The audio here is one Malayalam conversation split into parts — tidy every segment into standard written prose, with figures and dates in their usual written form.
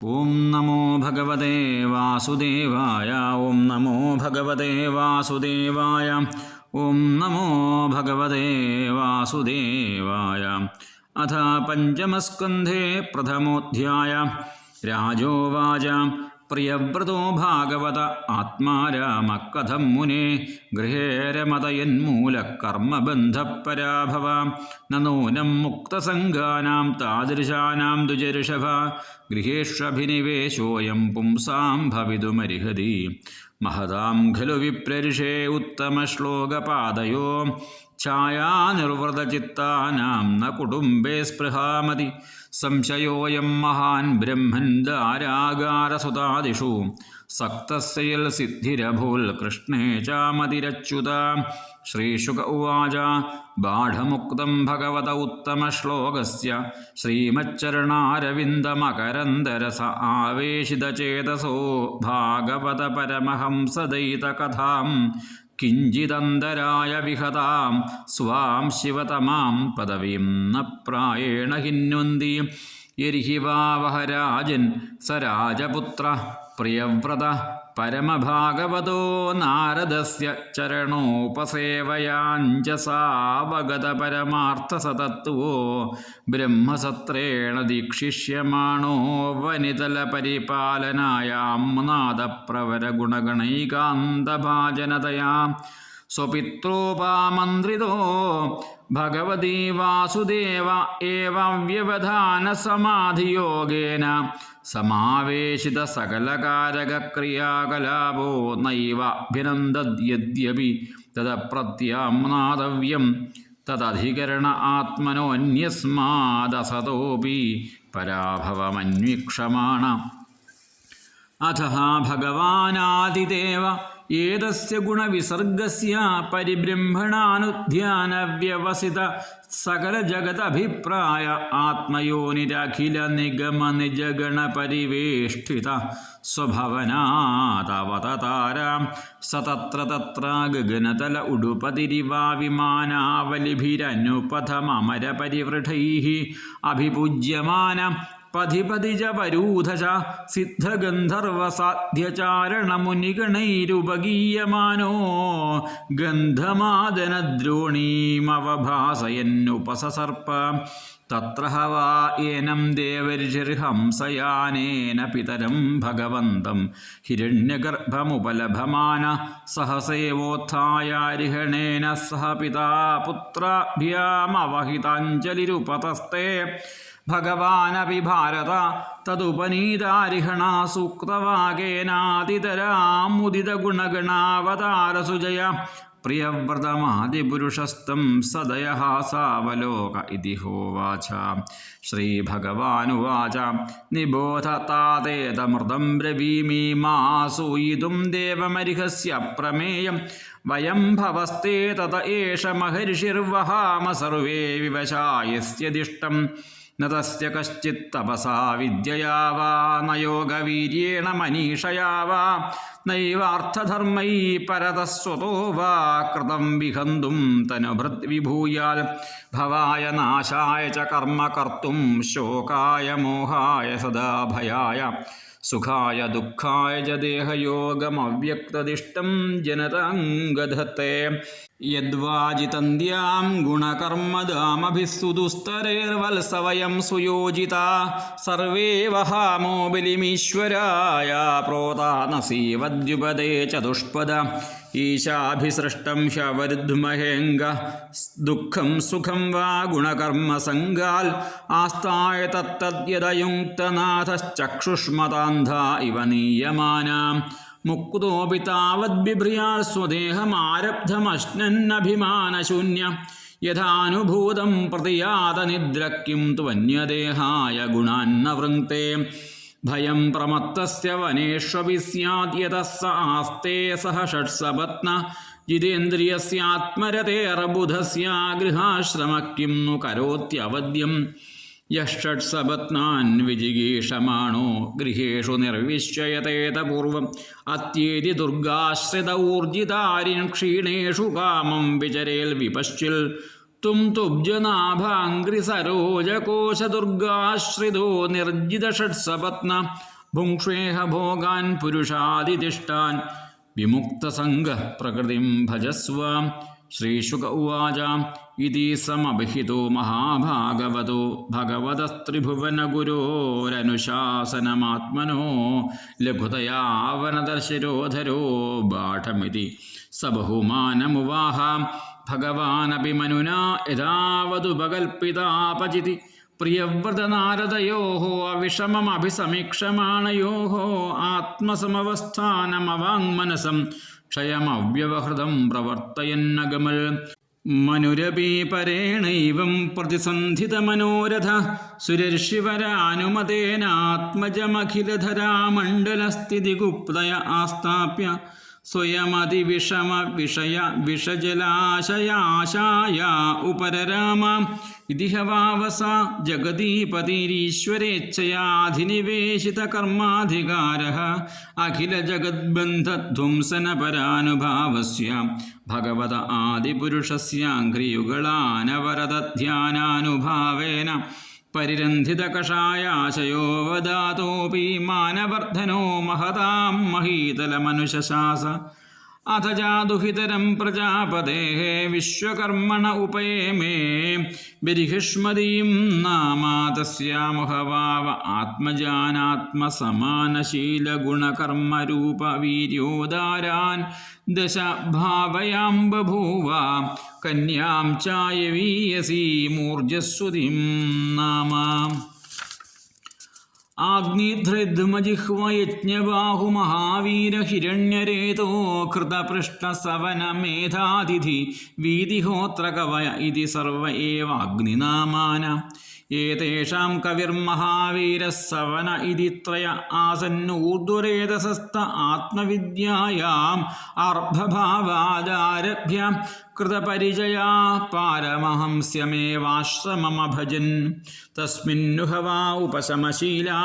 ഓം നമോ ഭഗവതേ വാസുദേവായ. ഓം നമോ ഭഗവതേ വാസുദേവായ. ഓം നമോ ഭഗവതേ വാസുദേവായ. അഥ പഞ്ചമസ്കന്ധേ പ്രഥമോധ്യായ. രാജോവാച പ്രിയവ്രതോ ഭാഗവത ആത്മാ രാമ കഥം മുനെ ഗൃഹേ രമതയന്മൂലകർമ്മബന്ധപരാഭവ നൂനം മുക്തസംഗാനാം താദൃശാനാം ദ്വിജഋഷഭ ഗൃഹേഷ്വഭിനിവേശോയം പുംസാം ഭവിതുമർഹതി മഹതാം ഖലു വിപ്രർഷേ ഉത്തമശ്ലോകപാദയോ ഛായാനിർവൃതചിത്താനാം ന കുടുംബേ സ്പൃഹാമതി സംശയോയം മഹാൻ ബ്രഹ്മൻ ദാരാഗാരസുതാദിഷു സക്തസ്യൽ സിദ്ധിരഭൂൽ കൃഷ്ണേ ചാമതിരച്യുത. ശ്രീശുക ഉവാച ബാഢമുക്തം ഭഗവത ഉത്തമശ്ലോകസ്യ ശ്രീമച്ചരണാരവിന്ദമകരന്ദരസ ആവേശിതചേതസോ ഭാഗവത പരമഹംസദയിതകഥാം കിഞ്ചിദന്തരായ വിഹതാം സ്വാം ശിവതമാം പദവീം ന പ്രായേണ ഹിന്വന്തി യർഹി വാ വഹ രാജൻ സ രാജപുത്ര പ്രിയവ്രത പരമഭാഗവതോ നാരദസ്യ ചരണോപസേവയാഞ്ജസാവഗത പരമാർത്ഥസതത്വോ ബ്രഹ്മസത്രേണ ദീക്ഷിഷ്യമാണോ വനിതലപരിപാലനായാം നാദപ്രവരഗുണഗണൈകാന്തഭാജനതയാ സ്വപിത്രോപാമന്ത്രിതോ ഭഗവതി വാസുദേവ ഏവ വ്യവധാനസമാധിയോഗേന സമാവേശിത സകലകാരകക്രിയാകലാപോ നൈവാഭിനന്ദദ്യദ്യപി തദപ്രത്യാമ്നാതവ്യം തദധികരണ ആത്മനോന്യസ്മാദസതോപി പരാഭവമന്വീക്ഷമാണ. അഥ ഭഗവാനാദിദേവ ഏതസ്യ ഗുണവിസർഗസ്യ പരിബ്രഹ്മണാനുധ്യാന വ്യവസിത സകല ജഗദഭിപ്രായ ആത്മയോനിരഖില നിഗമ നിജഗണ പരിവേഷ്ടിത സ്വഭവനാതവതതാരാം സതത്ര തത്ര ഗഗനതല ഉടുപതിരിവാ വിമാനാവലിഭിരനുപഥമര പരിവൃഢൈഃ അഭിപൂജ്യമാന പഥിപതിജ പരൂധശ സിദ്ധഗന്ധർവസാധ്യചാരണമുനിഗണൈരുപഗീയമാനോ ഗന്ധമാദനദ്രോണീമവഭാസയന്നുപസസർപ്പ തത്ര ഹവാ ഏനം ദേവർഷിർഹംസയാനേന പിതരം ഭഗവന്തം ഹിരണ്യഗർഭമുപലഭമാന സഹസേവോത്ഥായാരിഹണേന സഹ പിതാ പുത്രാഭ്യാമവഹിതാഞ്ജലിരുപതസ്തേ ഭഗവാനപി ഭാരത തദുപനീതാരിഹണാ സൂക്തവാകേനാദിതരാമുദിതഗുണഗണാവതാരസുജയ പ്രിയവ്രതമാദിപുരുഷസ്തം സദയഹാസാവലോക ഇതി ഹോവാച. ശ്രീഭഗവാനുവാച നിബോധ താതേതമൃതം ബ്രവീമി മാസൂയിതും ദേവമരിഹസ്യ പ്രമേയം വയം ഭവസ്തേ തത ഏഷ മഹർഷിർവഹാമ സർവേ വിവശായസ്യദിഷ്ടം ന തസ്യ കശ്ചിത് തപസാ വിദ്യയാ വാ ന യോഗവീര്യേണ മനീഷയാ വാ നൈവാർത്ഥധർമ്മൈ പരതസ്വതോ വാ കൃതം വിഹന്തും തനുഭൃത് വിഭൂയാൽ ഭവായ നാശായ ച കർമ്മ കർത്തും ശോകായ മോഹായ സദാ ഭയായ സുഖായ ദുഃഖായ ച ദേഹയോഗമവ്യക്തദിഷ്ടം ജനതാംഗധത്തെ യദ്വാജിതന്ത്യാം ഗുണകർമ്മദാമഭിസ്സു ദുസ്തരൈർവത്സവയം സുയോജിതാ സർവേ വഹാമോ ബലിമീശ്വരായ പ്രോതാനസീവദ്യുപദേ ചതുഷ്പദ ഈശാഭിസൃഷ്ടം ശവരുദ്മഹേംഗ ദുഃഖം സുഖം വാ ഗുണകർമ്മസംഗാൽ ആസ്ഥായ തത്തദ്യദയുക്തനാഥശ്ചക്ഷുഷ്മതാന്ധ ഇവ നീയമാനാം മുക്തോപി താവദ്ബിഭ്രിയാൽ സ്വദേഹമാരബ്ധമശ്നന്നഭിമാനശൂന്യ യഥാനുഭൂതം പ്രതിയാതനിദ്രക്കിം ത്വന്യദേഹായ ഗുണാന്ന വൃങ്ക്തേ ഭയം പ്രമത്തസ്യ വനേഷ്വപി സ്യാദ് യതഃ സ ആസ്തേ സഹ ഷട്സപത്ന ജിതേന്ദ്രിയസ്യാത്മരതേർബുധസ്യ ഗൃഹാശ്രമ കിം नु കരോത്യവദ്യം യഷട്സപത്നാൻ വിജിഗീഷമാണോ ഗൃഹേഷു നിർവിശ്യയതേത പൂർവം അത്യേതി ദുർഗാശ്രിത ഊർജിതാരിൻ ക്ഷീണേഷു കാമം വിചരേൽ വിപശ്ചിൽ തും തുബ്ജനാഭാംഗ്രിസരോജകോശദുർഗാശ്രിതോ നിർജിതഷട്സപത്ന ഭുങ്ക്ഷ്വേഹ ഭോഗാൻ പുരുഷാദിതിഷ്ഠാൻ വിമുക്തസംഗ പ്രകൃതിം ഭജസ്വ. ശ്രീശുക ഉവാച ഇതി സമഭിഹിതോ മഹാഭാഗവതോ ഭഗവതസ്ത്രിഭുവനഗുരോരനുശാസനമാത്മനോ ലഘുതയാവനദർശിരോധരോ ബാഠമിതി സ ബഹുമാനമുവാഹ. ഭഗവാനപി മനുനാ യഥാവതുപകൽപ്പിതാപചിതി പ്രിയവ്രതനാരദയോः അവിഷമമഭിസമീക്ഷമാണയോः ആത്മസമവസ്ഥാനമവാങ്മനസം ക്ഷയമവ്യവഹൃതം പ്രവർത്തയന്നഗമൽ. മനുരപി പരേണൈവം പ്രതിസന്ധിതമനോരഥ സുരർഷിവരാനുമതേനാത്മജമഖിലധരാമണ്ഡലസ്ഥിതിഗുപ്തയ ആസ്ഥാപ്യ സ്വയമതിവിഷമ വിഷയ വിഷജലാശയാശായ ഉപരരാമ. ഇതിഹവാവസ ജഗദീപതിരീശ്വരേച്ഛയാധിനിവേശിതകർമാധികാരഃ അഖിലജഗദ്ബന്ധധ്വംസനപരാനുഭാവസ്യ ഭഗവത ആദിപുരുഷസ്യാഘ്രിയുഗളാനവരതധ്യാനാനുഭാവേന പരിരന്ധിതകഷായാശയോവദാതോപി മാനവർദ്ധനോ മഹതാം മഹീതലമനുശാസ. അഥ ജാതുഹിതരം പ്രജാപതേഃ വിശ്വകർമ്മണ ഉപേമേ ബിരിഹിഷ്മതീം നാമ തസ്യാമുഹവാവ ആത്മജാനാത്മസമാനശീലഗുണകർമ്മരൂപവീര്യോദാരാൻ ദശ ഭാവയാം ബഭൂവ കന്യാം ചായവീയസീമൂർജസ്വതിം നാമ. ആഗ്നിധൃദ്മജിഹ്വയജ്ഞബാഹുമഹാവീരഹിരണ്യരേതോ കൃതപൃഷ്ഠസവനമേധാതിഥി വീതിഹോത്രകവയ ഇതി സർവ ഏവാഗ്നിനാമാന. ഏതേഷാം കവിർമഹാവീരഃ സവന ഇതി ത്രയ ആസന്നൂർധ്വരേതസസ്ത ആത്മവിദ്യായാം അർഭഭാവാദാരഭ്യ കൃതപരിചയാ പാരമഹംസ്യമേവാശ്രമമഭജൻ. തസ്മിന്നുഹവാ ഉപശമശീലാ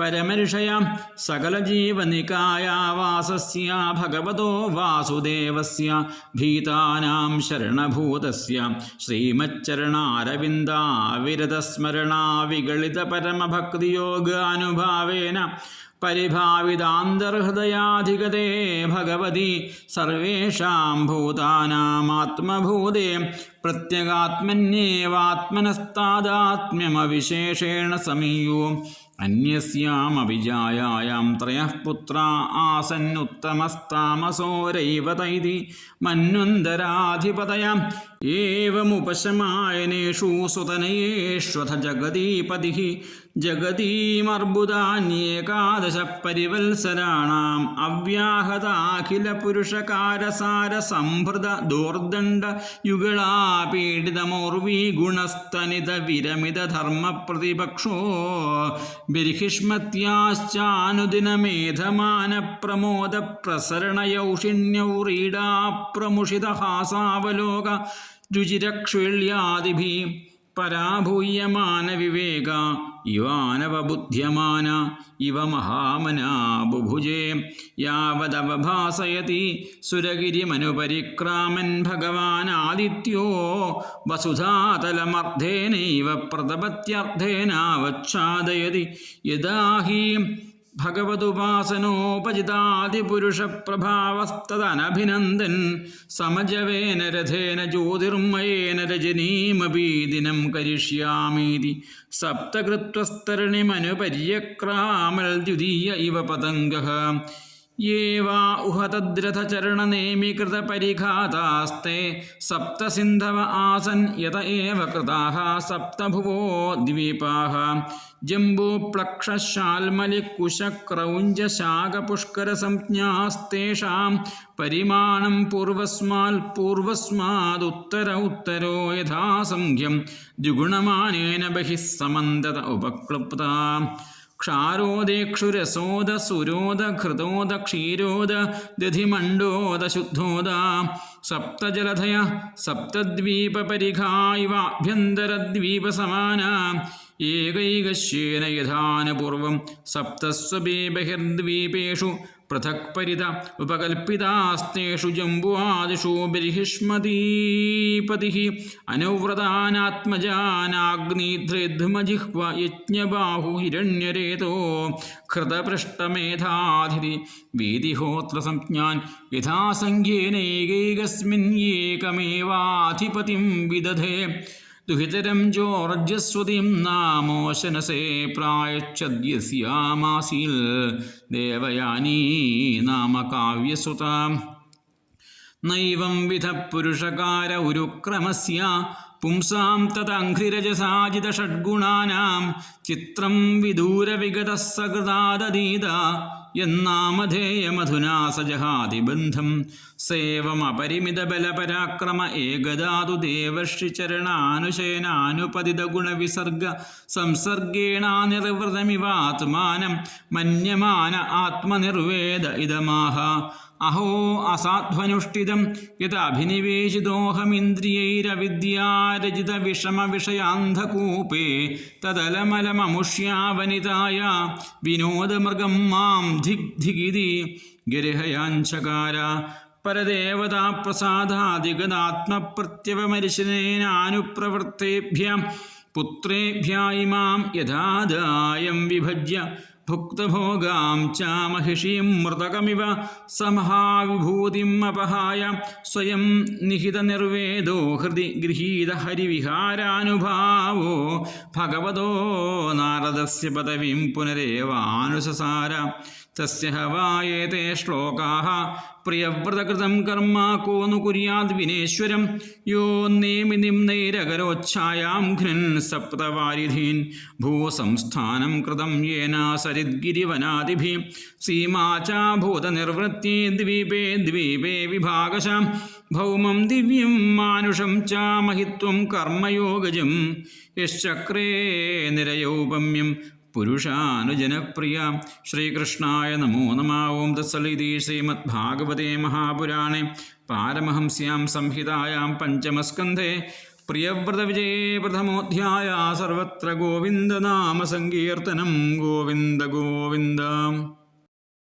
പരമർഷയ സകലജീവനികായാവാസസ്യ ഭഗവതോ വാസുദേവസ്യ ഭീതാനാം ശരണഭൂതസ്യ ശ്രീമച്ചരണാരവിന്ദാവിരതസ്മരണാ വിഗളിത പരമഭക്തിയോഗാനുഭാവേന പരിഭാവിതാന്തർഹൃദയാധിഗതേ ഭഗവതി സർവേഷാം ഭൂതാനാമാത്മഭൂതേ പ്രത്യഗാത്മന്യേവാത്മനസ്താദാത്മ്യമവിശേഷേണ സമീയോ. അന്യസ്യാമവിജായായാം ത്രയഃ പുത്രാ ആസന്നുത്തമസ്താമസോരൈവതൈതി മന്വന്തരാധിപതയാം. ഏവമുപശമായനേഷു സുതനയേഷ്വഥ ജഗദീപതിഃ ജഗതീമർബുദാന്യേകാദശ പരിവത്സരാണാം അവ്യാഹതാഖിലപുരുഷകാരസാരസംഭൃത ദോർദണ്ഡ യുഗളാപീഡിതമോർവീഗുണസ്തനിത വിരമിതധർമ്മപ്രതിപക്ഷോ ബിർഹിഷ്മത്യാശ്ചാനുദിനമേധമാനപ്രമോദപ്രസരണയൗഷിണ്യൗരീഡാപ്രമുഷിതഹാസാവലോക രുചിരക്ഷീള്യാദിഭിः പരാഭൂയമാന ഇവാനവബുദ്ധ്യമാന ഇവ മഹാമനാ ബുഭുജേ. യാവദവഭാസയതി സുരഗിരിമനുപരിക്രാമൻ ഭഗവാനാദിത്യോ വസുധാതലമർദ്ധേനൈവ പ്രതപത്യർദ്ധേനാവച്ഛാദയതി. യദാ ഹി ഭഗവതുപാസനോപജിതാദിപുരുഷപ്രഭാവസ്തദനഭിനന്ദൻ സമജവേന രഥേന ജ്യോതിർമയേന രജനീമപി ദിനം കരിഷ്യാമീതി സപ്തകൃത്വസ്തരണിമനുപര്യക്രാമൽ ദ്വിതീയ ഇവ പതംഗഃ. യേവാ ഉഹതദ്രഥചരണനേമീകൃതപരിഘാതാസ്തേ സപ്തസിന്ധവ ആസൻ യത ഏവ കൃതാഃ സപ്തഭുവോ ദ്വീപാഃ. ജംബൂപ്ലക്ഷശാൽമലിക്കുശക്രൗഞ്ചശാഖപുഷ്കരസംജ്ഞാസ്തേഷാം പരിമാണം പൂർവസ്മാദുത്തര ഉത്തരോ യഥാസംഖ്യം ദ്വിഗുണമാനേന ബഹിഃ സമന്തത ഉപക്ലുപ്താ. ക്ഷാരോദേക്ഷുരസോദ സുരോദ ഘൃതോദ ക്ഷീരോദ ദധിമണ്ഡോദ ശുദ്ധോദ സപ്തജലധയ സപ്തദ്വീപപരിഘാ ഇവാഭ്യന്തരദ്വീപസമാന. ഏകൈകശ്യേന യഥാനുപൂർവം സപ്തസ്വപി ബഹിർദ്വീപേഷു പൃഥക് പരിത ഉപകൽപ്പിതാസ്തേഷു ജംബുവാദിഷു ബർഹിഷ്മതീപതിഃ അനുവ്രതാനാത്മജാനാഗ്നിധൃദ്മജിഹ്വ യജ്ഞബാഹു ഹിരണ്യരേതോ ഹൃതപൃഷ്ടമേധാധിതി വേദിഹോത്രസംജ്ഞാൻ യഥാസംഖ്യേനൈകൈകസ്മിൻ ഏകമേവാധിപതിം വിദധേ ദുഹിതരം ജോർജസ്വതിം നാമോശനസേ പ്രായച്ഛദ്യസ്യാമാസീൽ ദേവയാനീ നാമ കാവ്യസുത നൈവം വിധ പുരുഷകാര ഉരുക്രമസ്യ പുംസാം തദംഘ്രിരജസാജിതഷഡ്ഗുണാനാം ചിത്രം വിദൂരവിഗതഃ സകൃതാദധീത യന്നാമധേയമധുനാ സജഹാതിബന്ധം സേവമപരിമിതബലപരാക്രമ ഏകദാതു ദേവർഷിചരണാനുശയനാനുപതിതഗുണവിസർഗ സംസർഗേണാനിർവൃതമിവാത്മാനം മന്യമാന ആത്മനിർവേദ ഇദമാഹ അഹോ അസാധ്വനുഷ്ഠിതം യദഭിനിവേശിതോഹമിന്ദ്രിയൈരവിദ്യാരജിതവിഷമവിഷയാന്ധകൂപേ തദലമലമമുഷ്യാവനിതായ വിനോദമൃഗം മാം ധിഗ്ധിഗിതി ഗിരിഹയാഞ്ചകാര പരദേവതാപ്രസാദാദിഗതാത്മപ്രത്യവമരിശിനേനാനുപ്രവൃത്തേഭ്യ പുത്രേഭ്യ ഇമാം യഥാദായം വിഭജ്യ ഭുക്തഭോഗാം ച മഹിഷീം മൃതകമിവ സമഹാവിഭൂതിം അപഹായ സ്വയം നിഹിതനിർവേദോ ഹൃദി ഗൃഹീത ഹരിവിഹാരാനുഭാവോ ഭഗവതോ നാരദസ്യ പദവിം പുനരേവാനുസസാര തസ്യ ഹവായേതേ ശ്ലോകാഃ പ്രിയവ്രതകൃതം കർമ്മ കോ नु കുര്യാദ് വിനേശ്വരം യോ നേമിനിംനൈരകരോച്ഛായാം ഘ്നൻ സപ്തവാരിധീൻ ഭൂസംസ്ഥാനം കൃതം യേന സരിദ്ഗിരിവനാദിഭിः സീമാ ച ഭൂതനിർവൃത്തി ദ്വീപേ ദ്വീപേ വിഭാഗശഃ ഭൗമം ദിവ്യം മാനുഷം ച മഹിത്വം കർമ്മയോഗജം യശ്ചക്രേ നിരയൗപമ്യം പുരുഷാനുജനപ്രിയ. ശ്രീകൃഷ്ണായ നമോ നമഃ. ഓം തത്സലിതി ശ്രീമദ്ഭാഗവതേ മഹാപുരാണേ പാരമഹംസ്യാം സംഹിതായാം പഞ്ചമസ്കന്ധേ പ്രിയവ്രതവിജയേ പ്രഥമോധ്യായ. സർവത്ര ഗോവിന്ദനാമസങ്കീർത്തനം. ഗോവിന്ദ ഗോവിന്ദ.